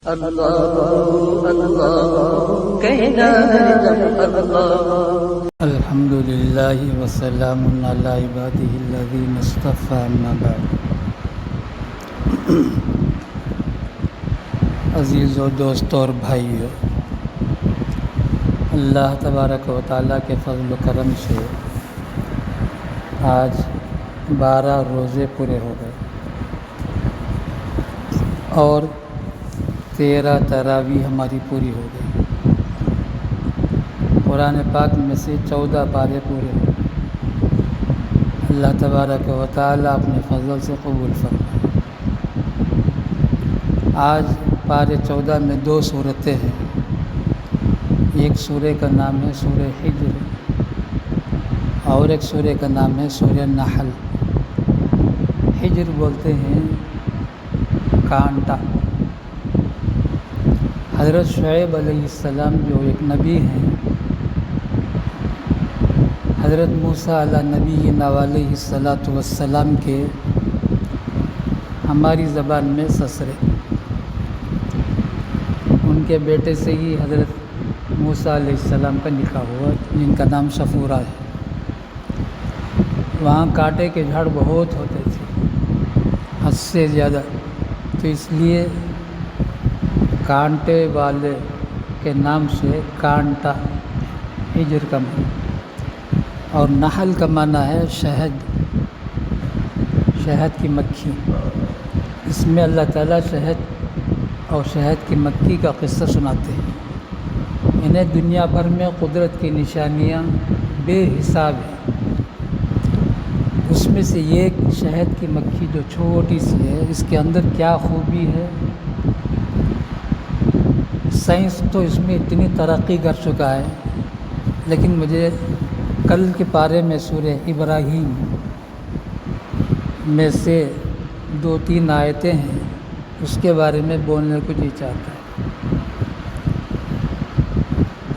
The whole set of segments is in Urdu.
اللہ اللہ کہنا ہے جب اللہ۔ الحمدللہ وسلام علی عبادہ الذین اصطفیٰ، اما بعد۔ عزیز و دوست اور بھائیو، اللہ تبارک و تعالیٰ کے فضل و کرم سے آج 12 روزے پورے ہو گئے اور 13 تراویح ہماری پوری ہو گئی۔ قرآن پاک میں سے 14 پارے پورے ہو گئے۔ اللہ تبارک و تعالیٰ اپنے فضل سے قبول فرمائے۔ آج پارے 14 میں 2 سورتیں ہیں۔ ایک سورہ کا نام ہے سورہ حجر اور ایک سورہ کا نام ہے سورہ نحل۔ حجر بولتے ہیں کانٹا۔ حضرت شعیب علیہ السلام جو ایک نبی ہیں، حضرت موسیٰ علی نبینا علیہ الصلاۃ والسلام کے ہماری زبان میں سسرے، ان کے بیٹے سے ہی حضرت موسیٰ علیہ السلام کا نکاح ہوا، جن کا نام صفورہ ہے۔ وہاں کانٹے کے جھاڑ بہت ہوتے تھے، حد سے زیادہ، تو اس لیے کانٹے والے کے نام سے کانٹا حجر کا معنی، اور نحل کا معنی ہے شہد، شہد کی مکھی۔ اس میں اللہ تعالیٰ شہد اور شہد کی مکھی کا قصہ سناتے ہیں۔ انہیں دنیا بھر میں قدرت کی نشانیاں بے حساب ہیں۔ اس میں سے ایک شہد کی مکھی جو چھوٹی سی ہے، اس کے اندر کیا خوبی ہے، سائنس تو اس میں اتنی ترقی کر چکا ہے، لیکن مجھے کل کے پارے میں سورہ ابراہیم میں سے 2-3 آیتیں ہیں، اس کے بارے میں بولنے کو جی چاہتا ہے۔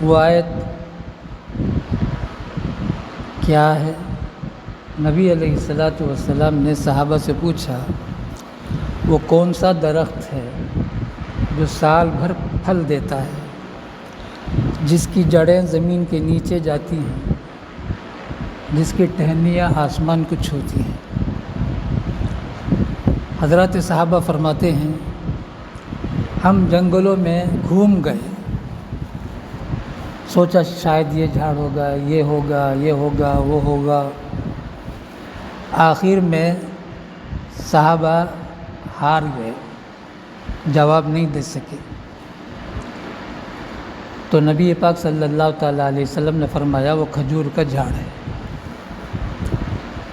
وہ آیت کیا ہے؟ نبی علیہ الصلاۃ والسلام نے صحابہ سے پوچھا، وہ کون سا درخت ہے جو سال بھر پھل دیتا ہے، جس کی جڑیں زمین کے نیچے جاتی ہیں، جس کی ٹہنیاں آسمان کو چھوتی ہیں؟ حضرات صحابہ فرماتے ہیں، ہم جنگلوں میں گھوم گئے، سوچا شاید یہ جھاڑ ہوگا، یہ ہوگا، یہ ہوگا، وہ ہوگا۔ آخر میں صحابہ ہار گئے، جواب نہیں دے سکے۔ تو نبی پاک صلی اللہ تعالیٰ علیہ وسلم نے فرمایا وہ کھجور کا جھاڑ ہے۔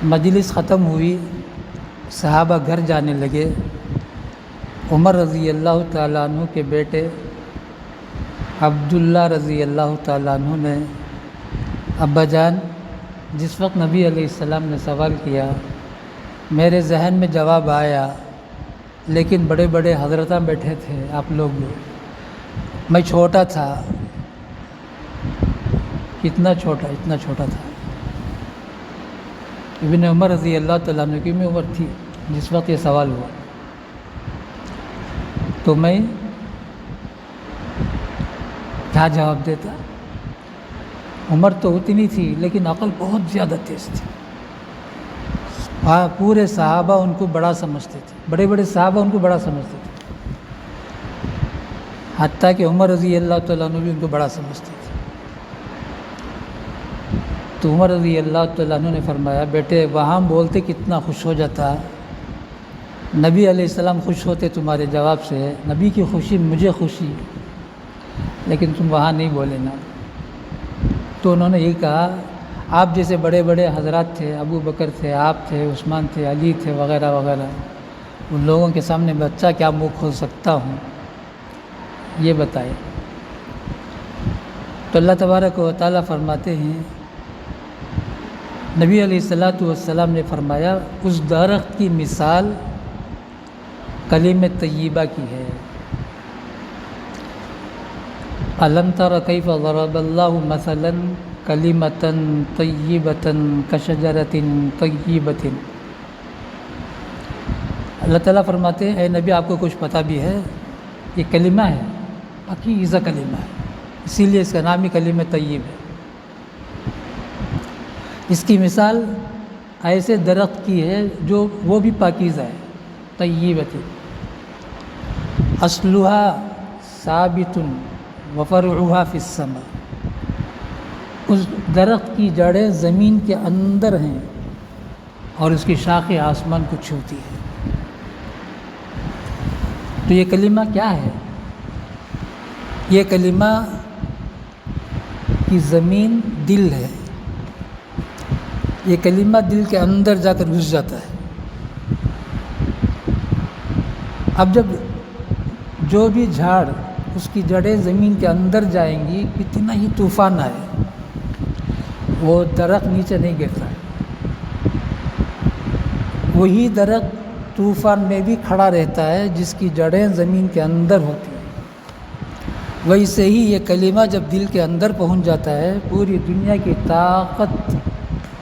مجلس ختم ہوئی، صحابہ گھر جانے لگے۔ عمر رضی اللہ تعالیٰ عنہ کے بیٹے عبداللہ رضی اللہ تعالیٰ عنہ نے، ابا جان، جس وقت نبی علیہ السلام نے سوال کیا، میرے ذہن میں جواب آیا، لیکن بڑے بڑے حضرتاں بیٹھے تھے، آپ لوگ، میں چھوٹا تھا۔ کتنا چھوٹا؟ اتنا چھوٹا تھا۔ ابن عمر رضی اللہ تعالیٰ عنہ کی عمر تھی جس وقت یہ سوال ہوا، تو میں کیا جواب دیتا؟ عمر تو اتنی تھی لیکن عقل بہت زیادہ تیز تھی۔ پورے صحابہ ان کو بڑا سمجھتے تھے، بڑے بڑے صحابہ ان کو بڑا سمجھتے تھے، حتیٰ کہ عمر رضی اللہ تعالیٰ عنہ بھی ان کو بڑا سمجھتے تھے۔ تو عمر رضی اللہ تعالیٰ عنہ نے فرمایا، بیٹے وہاں بولتے کتنا خوش ہو جاتا، نبی علیہ السلام خوش ہوتے تمہارے جواب سے، نبی کی خوشی مجھے خوشی، لیکن تم وہاں نہیں بولے نا۔ تو انہوں نے یہی کہا، آپ جیسے بڑے بڑے حضرات تھے، ابو بکر تھے، آپ تھے، عثمان تھے، علی تھے، وغیرہ وغیرہ، ان لوگوں کے سامنے بچہ کیا منہ کھول سکتا ہوں، یہ بتائے۔ تو اللہ تبارک و تعالیٰ فرماتے ہیں، نبی علیہ الصلاۃ والسلام نے فرمایا، اس درخت کی مثال کلمہ طیبہ کی ہے۔ الم تر کیف ضرب اللہ مثلا کلمۃ طیبۃ کشجرۃ طیبۃ۔ اللہ تعالیٰ فرماتے ہیں، اے نبی آپ کو کچھ پتہ بھی ہے، یہ کلمہ ہے، پاکیزہ کلمہ ہے، اسی لیے اس کا نام ہی کلمہ طیب ہے۔ اس کی مثال ایسے درخت کی ہے جو وہ بھی پاکیزہ ہے، طیبۃ، اصلھا ثابت وفرعھا فی السماء، اس درخت کی جڑیں زمین کے اندر ہیں اور اس کی شاخیں آسمان کو چھوتی ہے۔ تو یہ کلمہ کیا ہے؟ یہ کلمہ کی زمین دل ہے، یہ کلمہ دل کے اندر جا کر گھس جاتا ہے۔ اب جب جو بھی جھاڑ اس کی جڑیں زمین کے اندر جائیں گی، کتنا ہی طوفان آئے وہ درخت نیچے نہیں گرتا ہے، وہی درخت طوفان میں بھی کھڑا رہتا ہے جس کی جڑیں زمین کے اندر ہوتی ہیں۔ ویسے ہی یہ کلمہ جب دل کے اندر پہنچ جاتا ہے، پوری دنیا کی طاقت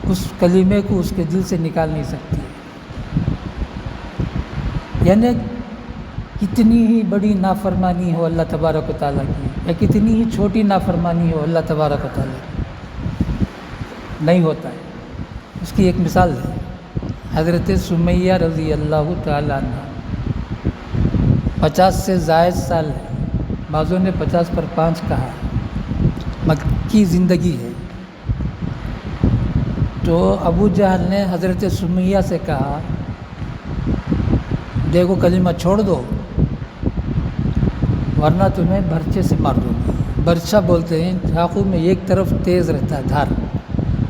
اس کلمے کو اس کے دل سے نکال نہیں سکتی، یعنی کتنی ہی بڑی نافرمانی ہو اللہ تبارک و تعالیٰ کی، یا کتنی ہی چھوٹی نافرمانی ہو اللہ تبارک و تعالیٰ کی، نہیں ہوتا ہے۔ اس کی ایک مثال ہے، حضرت سمیہ رضی اللہ تعالیٰ عنہ 50 سے زائد سال ہے، بعضوں نے 50 پر 5 کہا، مکی زندگی ہے۔ تو ابو جہل نے حضرت سمیہ سے کہا دیکھو کلمہ چھوڑ دو ورنہ تمہیں برچے سے مار دوں گا۔ برچہ بولتے ہیں چاقو میں ایک طرف تیز رہتا ہے دھار،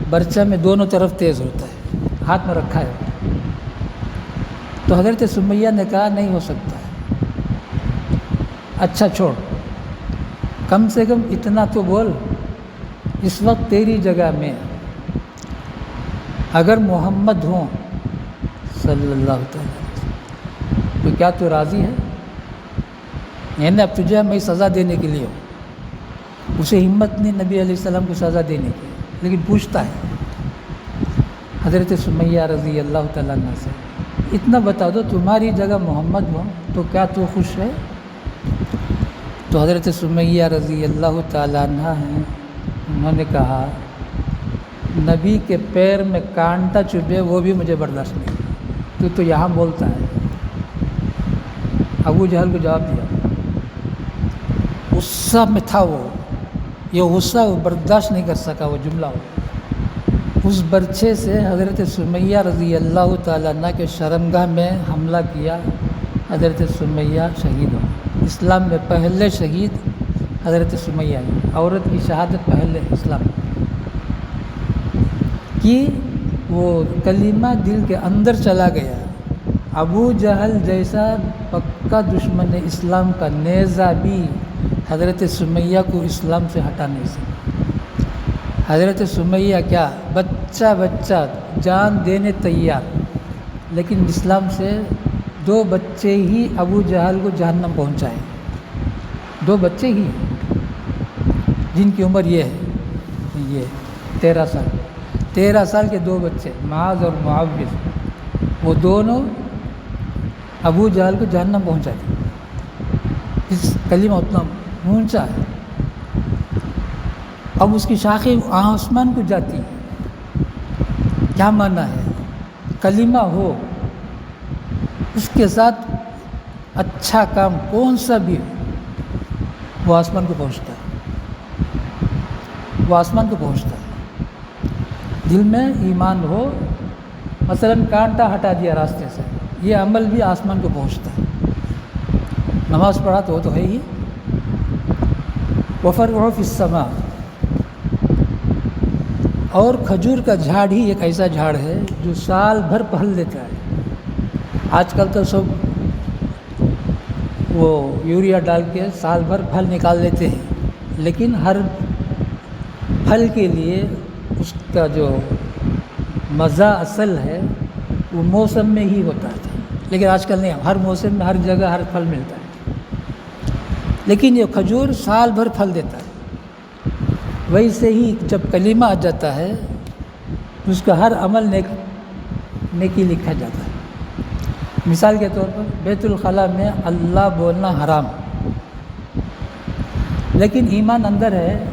برچہ میں دونوں طرف تیز ہوتا ہے، ہاتھ میں رکھا ہے۔ تو حضرت سمیہ نے کہا نہیں ہو سکتا، اچھا چھوڑ، کم سے کم اتنا تو بول، اس وقت تیری جگہ میں اگر محمد ہوں صلی اللہ علیہ وسلم تو کیا تو راضی ہے؟ یعنی اب تجھے میں سزا دینے کے لیے ہوں۔ اسے ہمت نہیں نبی علیہ السلام کو سزا دینے کی، لیکن پوچھتا ہے حضرت سمیہ رضی اللہ تعالیٰ عنہ سے، اتنا بتا دو تمہاری جگہ محمد ہوں تو کیا تو خوش ہے؟ تو حضرت سمیہ رضی اللہ تعالیٰ عنہ ہیں، انہوں نے کہا نبی کے پیر میں کانٹا چبھے وہ بھی مجھے برداشت نہیں، تو یہاں بولتا ہے۔ ابو جہل کو جواب دیا، غصہ میں تھا وہ، یہ غصہ وہ برداشت نہیں کر سکا، وہ جملہ ہو۔ اس برچے سے حضرت سمیہ رضی اللہ تعالیٰ عنہ کے شرمگاہ میں حملہ کیا، حضرت سمیہ شہید ہو۔ اسلام میں پہلے شہید حضرت سمیہ ہے، عورت کی شہادت پہلے اسلام کی، وہ کلمہ دل کے اندر چلا گیا۔ ابو جہل جیسا پکا دشمن اسلام کا نیزہ بھی حضرت سمیہ کو اسلام سے ہٹا نہیں سکا۔ حضرت سمیہ کیا بچہ جان دینے تیار، لیکن اسلام سے 2 بچے ہی ابو جہل کو جہنم پہنچائے، 2 بچے ہی جن کی عمر یہ ہے، یہ 13 سال کے 2 بچے، معاذ اور معاوض، وہ دونوں ابو جہل کو جہنم پہنچا دیا۔ اس کلمہ اتنا اونچا ہے، اب اس کی شاخیں آسمان کو جاتی ہیں۔ کیا معنی ہے؟ کلمہ ہو، اس کے ساتھ اچھا کام کون سا بھی ہو، وہ آسمان کو پہنچتا ہے، وہ آسمان کو پہنچتا ہے۔ دل میں ایمان ہو، مثلا کانٹا ہٹا دیا راستے سے، یہ عمل بھی آسمان کو پہنچتا ہے۔ نماز پڑھا تو وہ تو ہے ہی، وفرعھا فی السماء۔ اور کھجور کا جھاڑ ہی ایک ایسا جھاڑ ہے جو سال بھر پھل دیتا ہے۔ آج کل تو سب وہ یوریا ڈال کے سال بھر پھل نکال لیتے ہیں، لیکن ہر پھل کے لیے اس کا جو مزہ اصل ہے وہ موسم میں ہی ہوتا تھا، لیکن آج کل نہیں، ہر موسم میں ہر جگہ ہر پھل ملتا ہے، لیکن یہ کھجور سال بھر پھل دیتا ہے۔ ویسے ہی جب کلمہ آ جاتا ہے اس کا ہر عمل نیکی لکھا جاتا ہے۔ مثال کے طور پر بیت الخلاء میں اللہ بولنا حرام، لیکن ایمان اندر ہے،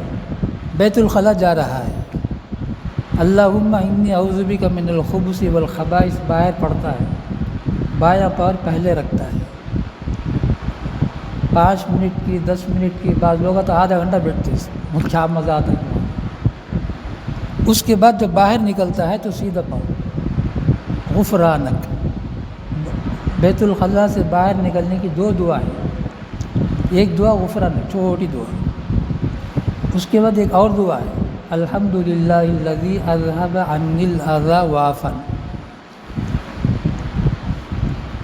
بیت الخلا جا رہا ہے، اللہم انی اعوذ بک من الخبث والخبائث باہر پڑھتا ہے، بایاں پیر پہلے رکھتا ہے، 5 منٹ کی 10 منٹ کی، بعض لوگ تو آدھا گھنٹہ بیٹھتے ہیں، کیا مزہ آتا ہے۔ اس کے بعد جب باہر نکلتا ہے تو سیدھا پاؤں غفرانک، بیت الخلا سے باہر نکلنے کی 2 دعائیں، ایک دعا غفرانک چھوٹی دعا، اس کے بعد ایک اور دعا ہے الحمدللہ الذی اذھب عنی الاذی وعافانی۔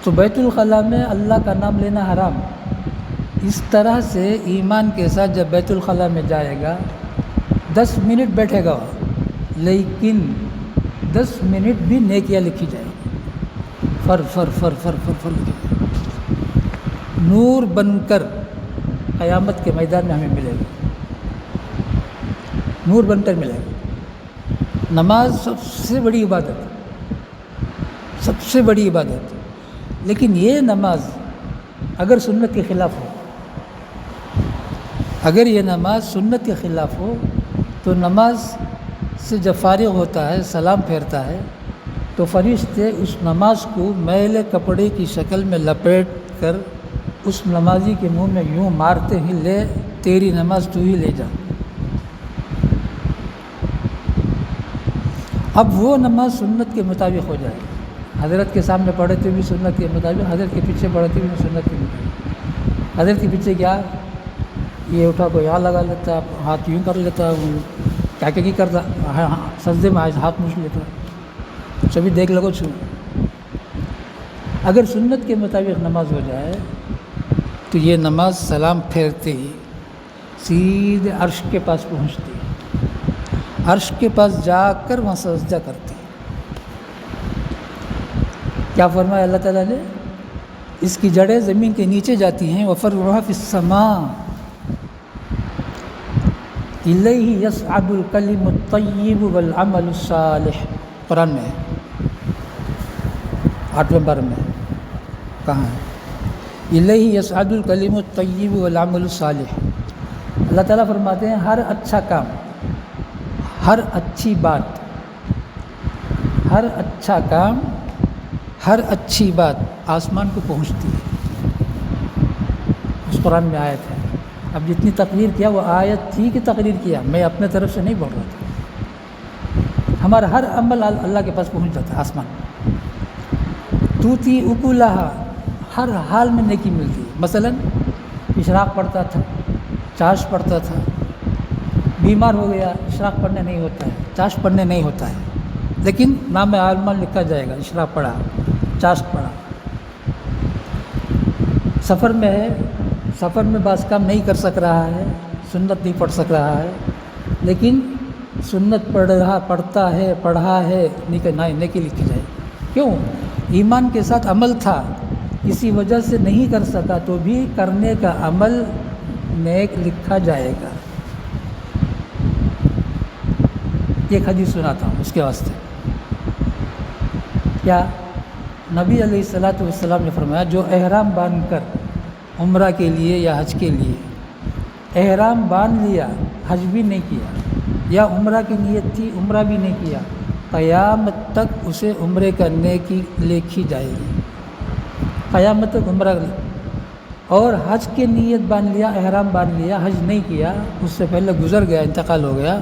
تو بیت الخلا میں اللہ کا نام لینا حرام۔ اس طرح سے ایمان کے ساتھ جب بیت الخلا میں جائے گا 10 منٹ بیٹھے گا، لیکن 10 منٹ بھی نیکیاں لکھی جائے گی، فر فر فر فر فر فر لکھی جائے گی، نور بن کر قیامت کے میدان میں ہمیں ملے گا، نور بن کر ملے گا۔ نماز سب سے بڑی عبادت، سب سے بڑی عبادت، لیکن یہ نماز اگر سنت کے خلاف ہو، اگر یہ نماز سنت کے خلاف ہو تو نماز سے جب فارغ ہوتا ہے، سلام پھیرتا ہے، تو فرشتے اس نماز کو میلے کپڑے کی شکل میں لپیٹ کر اس نمازی کے منہ میں یوں مارتے ہی، لے تیری نماز تو ہی لے جا۔ اب وہ نماز سنت کے مطابق ہو جائے، حضرت کے سامنے پڑھتے بھی سنت کے مطابق، حضرت کے پیچھے پڑھتے بھی سنت کے مطابق۔ حضرت کے پیچھے کیا، یہ اٹھا کو یہاں لگا لیتا، ہاتھ یوں کر لیتا، کیا کیا کرتا، سجدے میں ہاتھ مچھ لیتا، سبھی دیکھ لگو چھو۔ اگر سنت کے مطابق نماز ہو جائے تو یہ نماز سلام پھیرتے ہی سیدھے عرش کے پاس پہنچتی ہے، عرش کے پاس جا کر وہاں سجدہ کرتی ہے۔ کیا فرمایا اللہ تعالیٰ نے، اس کی جڑیں زمین کے نیچے جاتی ہیں، وَفَرْعُهَا فِي السَّمَاءِ إِلَيْهِ يَصْعَدُ الْكَلِمُ الطَّيِّبُ وَالْعَمَلُ الصَّالِحُ، قرآن میں ہے، 8ویں بار میں کہاں ہے، إِلَيْهِ يَصْعَدُ الْكَلِمُ الطَّيِّبُ وَالْعَمَلُ الصَّالِحُ۔ اللہ تعالیٰ فرماتے ہیں ہر اچھا کام، ہر اچھی بات، ہر اچھا کام، ہر اچھی بات آسمان کو پہنچتی ہے، اس قرآن میں آیت ہے۔ اب جتنی تقریر کیا وہ آیت تھی کہ تقریر کیا، میں اپنے طرف سے نہیں بول رہا تھا۔ ہمارا ہر عمل اللہ کے پاس پہنچ جاتا ہے، آسمان توتی اکلہا، ہر حال میں نیکی ملتی ہے۔ مثلا اشراق پڑھتا تھا، چاش پڑھتا تھا، بیمار ہو گیا، اشراق پڑھنے نہیں ہوتا ہے، چاش پڑھنے نہیں ہوتا ہے، لیکن نام اعمال لکھا جائے گا، اشراق پڑھا، چاش پڑھا۔ سفر میں ہے، سفر میں بعض کام نہیں کر سک رہا ہے، سنت نہیں پڑھ سک رہا ہے، لیکن سنت پڑھتا ہے، پڑھا ہے، نیکی لکھی جائے۔ کیوں؟ ایمان کے ساتھ عمل تھا، کسی وجہ سے نہیں کر سکا تو بھی کرنے کا عمل نیک لکھا جائے گا۔ ایک حدیث سناتا ہوں اس کے واسطے۔ کیا نبی علیہ السلام نے فرمایا، جو احرام باندھ کر عمرہ کے لیے یا حج کے لیے احرام باندھ لیا، حج بھی نہیں کیا، یا عمرہ کی نیت تھی عمرہ بھی نہیں کیا، قیامت تک اسے عمرے کرنے کی لکھی جائے گی، قیامت تک عمرہ۔ اور حج کی نیت باندھ لیا، احرام باندھ لیا، حج نہیں کیا، اس سے پہلے گزر گیا، انتقال ہو گیا،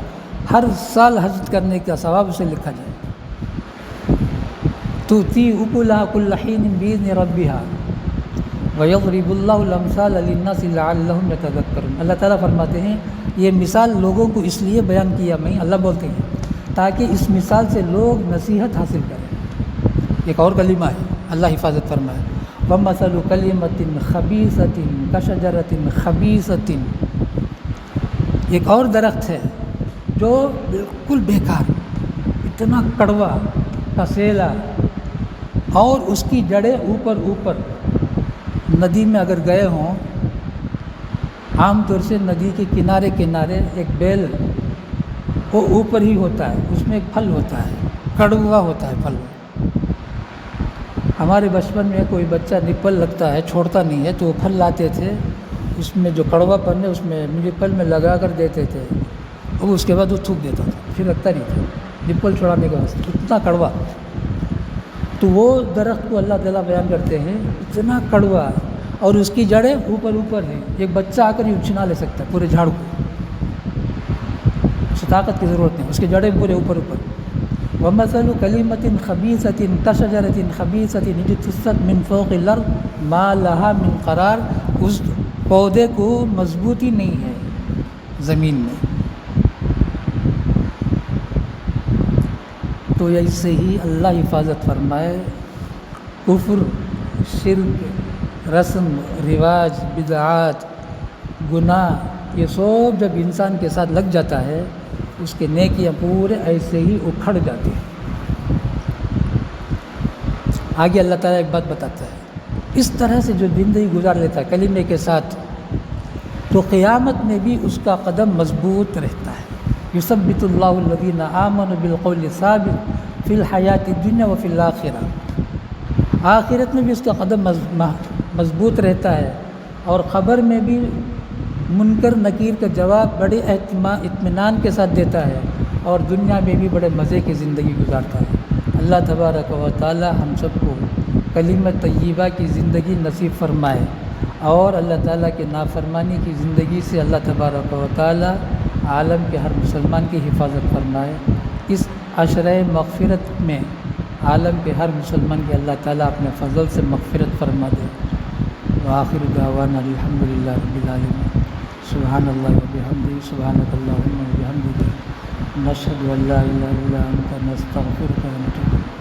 ہر سال حج کرنے کا ثواب اسے لکھا جائے۔ تؤتی اکلہا کل حین بإذن ربہا وَيَضْرِبُ اللَّهُ الْأَمْثَالَ لِلنَّاسِ لَعَلَّهُمْ يَتَذَكَّرُونَ۔ اللہ تعالیٰ فرماتے ہیں یہ مثال لوگوں کو اس لیے بیان کیا میں، اللہ بولتے ہیں تاکہ اس مثال سے لوگ نصیحت حاصل کریں۔ ایک اور کلمہ ہے، اللہ حفاظت فرمائے، وَمَثَلُ كَلِمَةٍ خَبِيثَةٍ كَشَجَرَةٍ خَبِيثَةٍ، ایک اور درخت ہے جو بالکل بیکار، اتنا کڑوا، کسیلا، اور اس کی جڑیں اوپر ندی میں اگر گئے ہوں، عام طور سے ندی کے کنارے ایک بیل وہ اوپر ہی ہوتا ہے، اس میں ایک پھل ہوتا ہے، کڑوا ہوتا ہے پھل۔ ہمارے بچپن میں کوئی بچہ نپل لگتا ہے، چھوڑتا نہیں ہے، تو وہ پھل لاتے تھے، اس میں جو کڑوا پن ہے اس میں نپل میں لگا کر دیتے تھے، اور اس کے بعد وہ تھوک دیتا تھا، پھر رکھتا نہیں تھا نپل چھڑانے کا واسطے، اتنا کڑوا۔ تو وہ درخت کو اللہ تعالیٰ بیان کرتے ہیں اتنا کڑوا، اور اس کی جڑیں اوپر ہیں، ایک بچہ آ کر ہی اچھنا لے سکتا ہے پورے جھاڑ کو، اس کی طاقت کی ضرورت نہیں، اس کی جڑیں پورے اوپر۔ وَمَثَلُ كَلِمَةٍ خَبِيثَةٍ كَشَجَرَةٍ خَبِيثَةٍ اجْتُثَّتْ مِنْ فَوْقِ الْأَرْضِ مَا لَهَا مِنْ قَرَارٍ، اس پودے کو مضبوطی نہیں ہے زمین میں۔ تو ایسے ہی اللہ حفاظت فرمائے، کفر، شرک، رسم رواج، بدعات، گناہ، یہ سب جب انسان کے ساتھ لگ جاتا ہے اس کے نیکیاں پورے ایسے ہی اکھڑ جاتے ہیں۔ آگے اللہ تعالیٰ ایک بات بتاتا ہے، اس طرح سے جو زندگی گزار لیتا ہے کلمے کے ساتھ، تو قیامت میں بھی اس کا قدم مضبوط رہتا ہے۔ یثبت اللہ الذین آمنوا بالقول الثابت فی الحیات الدنیا وفی الآخرہ، آخرت میں بھی اس کا قدم مضبوط رہتا ہے، اور خبر میں بھی منکر نکیر کا جواب بڑے اطمینان کے ساتھ دیتا ہے، اور دنیا میں بھی بڑے مزے کی زندگی گزارتا ہے۔ اللہ تبارک و تعالی ہم سب کو کلمہ طیبہ کی زندگی نصیب فرمائے، اور اللہ تعالیٰ کے نافرمانی کی زندگی سے اللہ تبارک و تعالی عالم کے ہر مسلمان کی حفاظت فرمائے۔ اس عشرہ مغفرت میں عالم کے ہر مسلمان کی اللہ تعالیٰ اپنے فضل سے مغفرت فرما دے۔ وآخر دعوانا الحمدللہ رب العالمین۔ سبحان اللہ و بحمدہ، سبحانک اللہم و بحمدک، نشہد ان لا الہ الا انت، نستغفرک و نتوب الیک۔